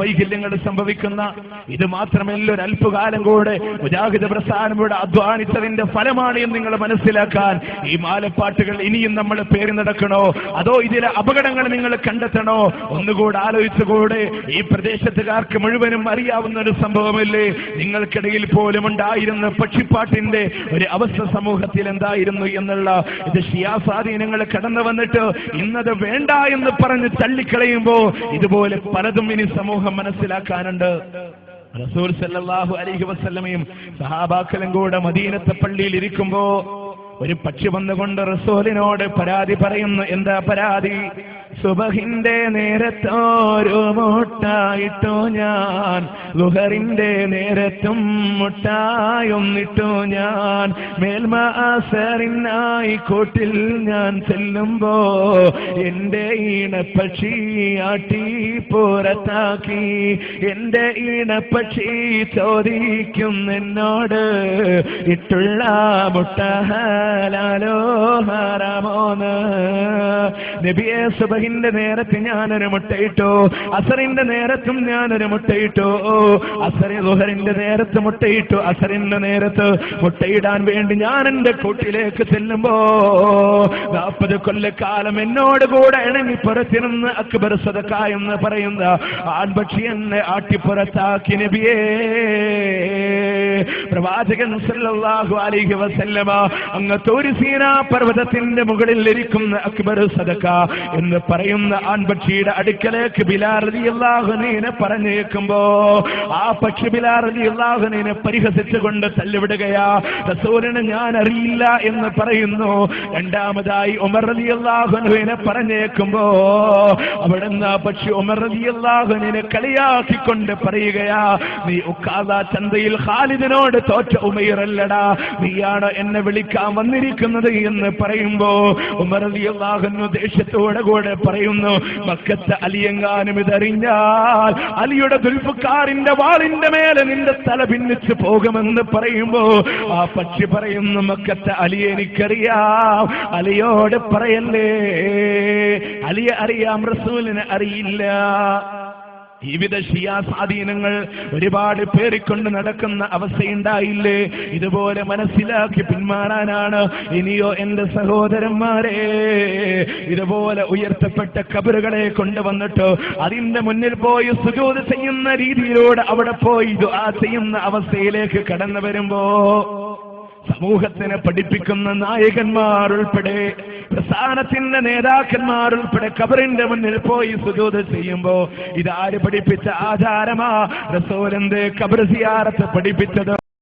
വൈകല്യങ്ങൾ സംഭവിക്കുന്ന ഇത് മാത്രമല്ല, ഒരു അല്പകാലം കൂടെ മുജാഹിദ് പ്രസ്ഥാനങ്ങളുടെ അധ്വാനിച്ചതിന്റെ ഫലമാണ് എന്ന് നിങ്ങൾ മനസ്സിലാക്കാൻ ഈ മാലപ്പാട്ടുകൾ ഇനിയും നമ്മൾ പേര് നടക്കണോ, അതോ ഇതിലെ അപകടങ്ങൾ നിങ്ങൾ കണ്ടെത്തണോ? ഒന്നുകൂടെ ആലോചിച്ചുകൂടെ? ഈ പ്രദേശത്തുകാർക്ക് മുഴുവനും അറിയാവുന്ന ഒരു സംഭവമല്ലേ, നിങ്ങൾക്കിടയിൽ പോലും ഉണ്ടായിരുന്ന പക്ഷിപ്പാട്ടിന്റെ ഒരു അവസ്ഥ സമൂഹത്തിൽ എന്തായിരുന്നു എന്നുള്ള. ഇത് ഷിയാ സ്വാധീനങ്ങൾ കടന്നു വന്നിട്ട് ഇന്നത് വേണ്ട എന്ന് പറഞ്ഞ് തള്ളിക്കളയുമ്പോ ഇതുപോലെ പലതും ഇനി സമൂഹം മനസ്സിലാക്കാനുണ്ട്. റസൂൽ സല്ലല്ലാഹു അലൈഹി വസല്ലമയും സഹാബാക്കളും കൂടെ മദീനത്തെ പള്ളിയിൽ ഇരിക്കുമ്പോ ഒരു പക്ഷി വന്നുകൊണ്ട് റസൂലിനോട് പരാതി പറയുന്നു. എന്താ പരാതി? സുബഹിന്റെ നേരത്തോരു മുട്ടായിട്ടു ഞാൻ, ലുഹറിന്റെ നേരത്തും മുട്ടായൊന്നിട്ടു ഞാൻ, മേൽമാസറിനായി കൂട്ടിൽ ഞാൻ ചെല്ലുമ്പോ എന്റെ ഈണപ്പക്ഷി ആട്ടി പുറത്താക്കി. എന്റെ ഈണപ്പക്ഷി ചോദിക്കും എന്നോട്, ഇട്ടുള്ള മുട്ട ഹലാലോ ഹറാമോന്ന്. നബിയെ, സുബഹിന്റെ നേരത്ത് ഞാനൊരു മുട്ടയിട്ടു, അസറിന്റെ നേരത്തും ഞാനൊരു മുട്ടയിട്ടു, ളുഹറിന്റെ നേരത്ത് മുട്ടയിട്ടു, അസറിന്റെ നേരത്ത് മുട്ടയിടാൻ വേണ്ടി ഞാൻ എന്റെ കൂട്ടിലേക്ക് ചെല്ലുമ്പോ 40 കൊല്ലക്കാലം എന്നോട് കൂടെ ഇണങ്ങി പുറത്തിരുന്ന് അക്ബർ സദഖ എന്ന് പറയുന്ന ആൺപക്ഷി എന്നെ ആട്ടിപ്പുറത്താക്കി. നബിയേ, പ്രവാചകൻ സല്ലല്ലാഹു അലൈഹി വസല്ലമ അങ്ങ് തൂരി സീനാ പർവ്വതത്തിന്റെ മുകളിൽ ഇരിക്കുന്ന അക്ബർ സദഖ എന്ന് പറയുന്ന ആൺപക്ഷിയുടെ അടുക്കലേക്ക് ബിലാൽ റളിയല്ലാഹു അൻഹുവിനെ പറഞ്ഞേക്കുമ്പോ ആ പക്ഷി ബിലാൽ റളിയല്ലാഹു അൻഹുവിനെ പരിഹസിച്ചുകൊണ്ട് തള്ളിവിടുകയാ. റസൂലിനെ ഞാൻ അറിയില്ല എന്ന് പറയുന്നു. രണ്ടാമതായി ഉമർ റളിയല്ലാഹു അൻഹുവിനെ പറഞ്ഞേക്കുമ്പോ അവിടുന്ന് ആ പക്ഷി ഉമർ റളിയല്ലാഹു അൻഹുവിനെ കളിയാക്കിക്കൊണ്ട് പറയുകയാ, നീ ഉക്കാദ ചന്തയിൽ ഖാലിദിനോട് തോറ്റ ഉമൈറല്ലടാ, നീയാണ് എന്നെ വിളിക്കാൻ വന്നിരിക്കുന്നത് എന്ന് പറയുമ്പോ ഉമർ റളിയല്ലാഹു അൻഹു ദേഷ്യത്തോടെ കൂടെ പറയുന്നു, മക്കത്തെ അലിയെങ്ങാനും ഇതറിഞ്ഞാൽ അലിയുടെ ദുൽഫിക്കാറിന്റെ വാളിന്റെ മേലെ നിന്റെ തല ഭിന്നിച്ചു പോകുമെന്ന് പറയുമ്പോ ആ പക്ഷി പറയുന്നു, മക്കത്തെ അലിയെ എനിക്കറിയാം, അലിയോട് പറയല്ലേ, അലിയെ അറിയാം, റസൂലിനെ അറിയില്ല. ജീവിത ഷിയാ സ്വാധീനങ്ങൾ ഒരുപാട് പേറിക്കൊണ്ട് നടക്കുന്ന അവസ്ഥയുണ്ടായില്ലേ? ഇതുപോലെ മനസ്സിലാക്കി പിന്മാറാനാണ്. ഇനിയോ എന്റെ സഹോദരന്മാരെ, ഇതുപോലെ ഉയർത്തപ്പെട്ട ഖബറുകളെ കൊണ്ടുവന്നിട്ട് അതിന്റെ മുന്നിൽ പോയി സുജൂദ് ചെയ്യുന്ന രീതിയിലൂടെ അവിടെ പോയി ദുആ ചെയ്യുന്ന അവസ്ഥയിലേക്ക് കടന്നു വരുമ്പോ സമൂഹത്തിനെ പഠിപ്പിക്കുന്ന നായകന്മാർ ഉൾപ്പെടെ, പ്രസ്ഥാനത്തിന്റെ നേതാക്കന്മാർ ഉൾപ്പെടെ ഖബറിന്റെ മുന്നിൽ പോയി സുജൂദ് ചെയ്യുമ്പോ ഇതാര് പഠിപ്പിച്ച ആചാരമാ? റസൂലിന്റെ ഖബർ സിയാറത്ത് പഠിപ്പിച്ചത്.